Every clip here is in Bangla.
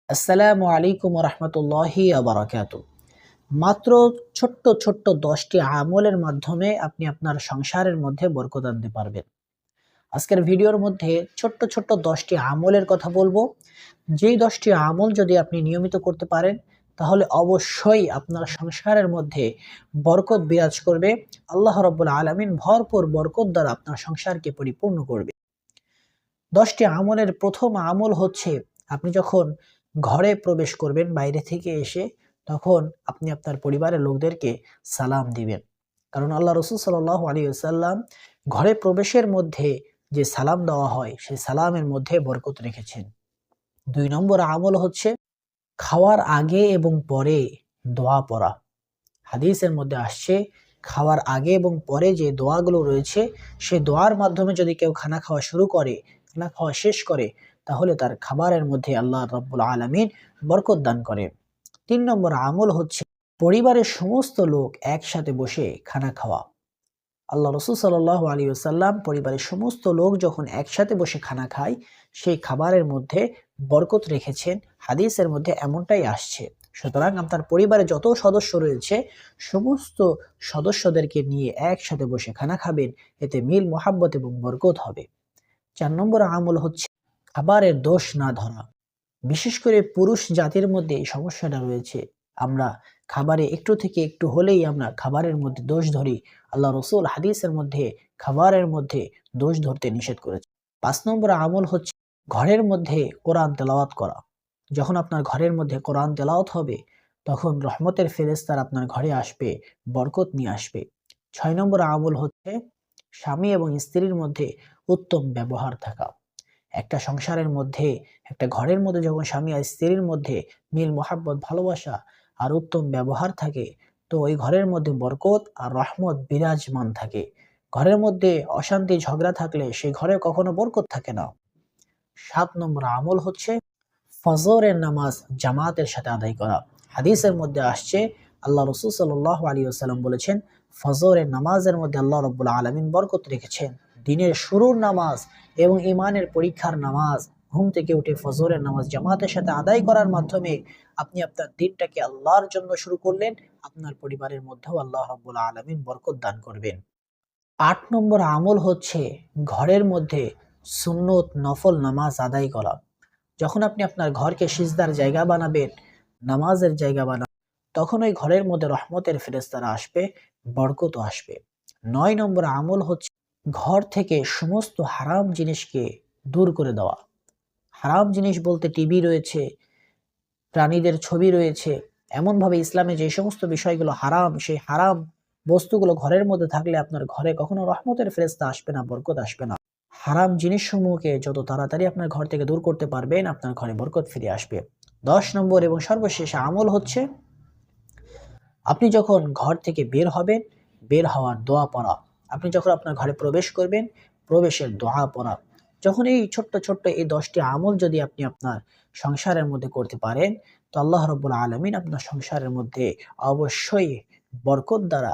আসসালামু আলাইকুম রহমতুল্লাহি বারাকাতু। মাত্র ছোট্ট ছোট্ট 10টি আমলের মাধ্যমে আপনি আপনার সংসারের মধ্যে বরকত আনতে পারবেন। আজকের ভিডিওর মধ্যে ছোট্ট ছোট্ট 10টি আমলের কথা বলবো। যেই 10টি আমল যদি আপনি নিয়মিত করতে পারেন, তাহলে অবশ্যই আপনার সংসারের মধ্যে বরকত বিরাজ করবে। আল্লাহ রাব্বুল আলামিন ভরপুর বরকত দ্বারা আপনার সংসারকে পরিপূর্ণ করবে। 10টি আমলের প্রথম আমল হচ্ছে, আপনি যখন ঘরে প্রবেশ করবেন বাইরে থেকে এসে, তখন আপনি আপনার পরিবারের লোকদেরকে সালাম দিবেন। কারণ আল্লাহ রসুল সাল্লাল্লাহু আলাইহি ওয়াসাল্লাম ঘরে প্রবেশের মধ্যে যে সালাম দেওয়া হয়, সেই সালামের মধ্যে বরকত রেখেছেন। 2 নম্বর আমল হচ্ছে খাওয়ার আগে এবং পরে দোয়া পড়া। হাদিসের মধ্যে আসছে, খাওয়ার আগে এবং পরে যে দোয়াগুলো রয়েছে, সেই দোয়ার মাধ্যমে যদি কেউ খানা খাওয়া শুরু করে, খানা খাওয়া শেষ করে, তাহলে তার খাবারের মধ্যে আল্লাহ রাব্বুল আলামিন বরকত দান করে। 3 নম্বর আমল হচ্ছে পরিবারের সমস্ত লোক একসাথে বসে খানা খাওয়া। আল্লাহ রসুল সাল্লাল্লাহু আলাইহি ওয়াসাল্লাম পরিবারের সমস্ত লোক যখন একসাথে বসে খানা খায়, সেই খাবারের মধ্যে বরকত রেখেছেন। হাদিসের মধ্যে এমনটাই আসছে। সুতরাং আপনার পরিবারে যত সদস্য রয়েছে, সমস্ত সদস্যদেরকে নিয়ে একসাথে বসে খানা খাবেন, এতে মিল মোহাব্বত এবং বরকত হবে। 4 নম্বর আমল হচ্ছে খাবারের দোষ না ধরা। বিশেষ করে পুরুষ জাতির মধ্যে এই সমস্যাটা রয়েছে। আমরা খাবারে একটু থেকে একটু হলেই আমরা খাবারের মধ্যে দোষ ধরি। আল্লাহ রসুল হাদিসের মধ্যে খাবারের মধ্যে দোষ ধরতে নিষেধ করেছে। 5 নম্বর আমল হচ্ছে ঘরের মধ্যে কোরআন তেলাওয়াত করা। যখন আপনার ঘরের মধ্যে কোরআন তেলাওয়াত হবে, তখন রহমতের ফেরেশতারা আপনার ঘরে আসবে, বরকত নিয়ে আসবে। 6 নম্বর আমল হচ্ছে স্বামী এবং স্ত্রীর মধ্যে উত্তম ব্যবহার থাকা। একটা সংসারের মধ্যে, একটা ঘরের মধ্যে যখন স্বামী আর স্ত্রীর মধ্যে মিল মোহাব্বত, ভালোবাসা আর উত্তম ব্যবহার থাকে, তো ওই ঘরের মধ্যে বরকত আর রহমত বিরাজমান থাকে। ঘরের মধ্যে অশান্তি ঝগড়া থাকলে সেই ঘরে কখনো বরকত থাকে না। 7 নম্বর আমল হচ্ছে ফজরের নামাজ জামাতের সাথে আদায় করা। হাদিসের মধ্যে আসছে, আল্লাহ রসুল সাল্লাল্লাহু আলাইহি ওয়াসাল্লাম বলেছেন, ফজরের নামাজের মধ্যে আল্লাহ রাব্বুল আলামিন বরকত রেখেছেন। দিনের শুরুর নামাজ এবং ঈমানের পরীক্ষার নামাজ, ঘুম থেকে উঠে ফজরের নামাজ জামাতের সাথে আদায় করার মাধ্যমে আপনি আপনার দিনটাকে আল্লাহর জন্য শুরু করলেন। আপনার পরিবারের মধ্যেও আল্লাহ রাব্বুল আলামিন বরকত দান করবেন। 8 নম্বর আমল হচ্ছে ঘরের মধ্যে সুন্নত নফল নামাজ আদায় করা। যখন আপনি আপনার ঘরকে সিজদার জায়গা বানাবেন, নামাজের জায়গা বানাবেন, তখন ওই ঘরের মধ্যে রহমতের ফেরেশতারা আসবে, বরকতও আসবে। 9 নম্বর আমল হচ্ছে ঘর থেকে সমস্ত হারাম জিনিসকে দূর করে দেওয়া। হারাম জিনিস বলতে টিভি রয়েছে, প্রাণীদের ছবি রয়েছে। এমনভাবে ইসলামে যে সমস্ত বিষয়গুলো হারাম, সেই হারাম বস্তুগুলো ঘরের মধ্যে থাকলে আপনার ঘরে কখনো রহমতের ফেরেশতা আসবে না, বরকত আসবে না। হারাম জিনিসসমূহকে যত তাড়াতাড়ি আপনার ঘর থেকে দূর করতে পারবেন, আপনার ঘরে বরকত ফিরে আসবে। 10 নম্বর এবং সর্বশেষ আমল হচ্ছে আপনি যখন ঘর থেকে বের হবেন, বের হওয়ার দোয়া পড়া। আপনি যখন আপনার ঘরে প্রবেশ করবেন, প্রবেশের দোয়া পড়া। যখন এই ছোট্ট ছোট্ট এই 10টি আমল যদি আপনি আপনার সংসারের মধ্যে করতে পারেন, তো আল্লাহ রাব্বুল আলামিন আপনার সংসারের মধ্যে অবশ্যই বরকত দ্বারা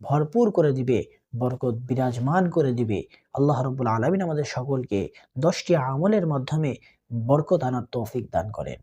ভরপুর করে দিবে, বরকত বিরাজমান করে দিবে। আল্লাহ রাব্বুল আলামিন আমাদের সকলকে 10টি আমলের মাধ্যমে বরকত আনার তৌফিক দান করেন।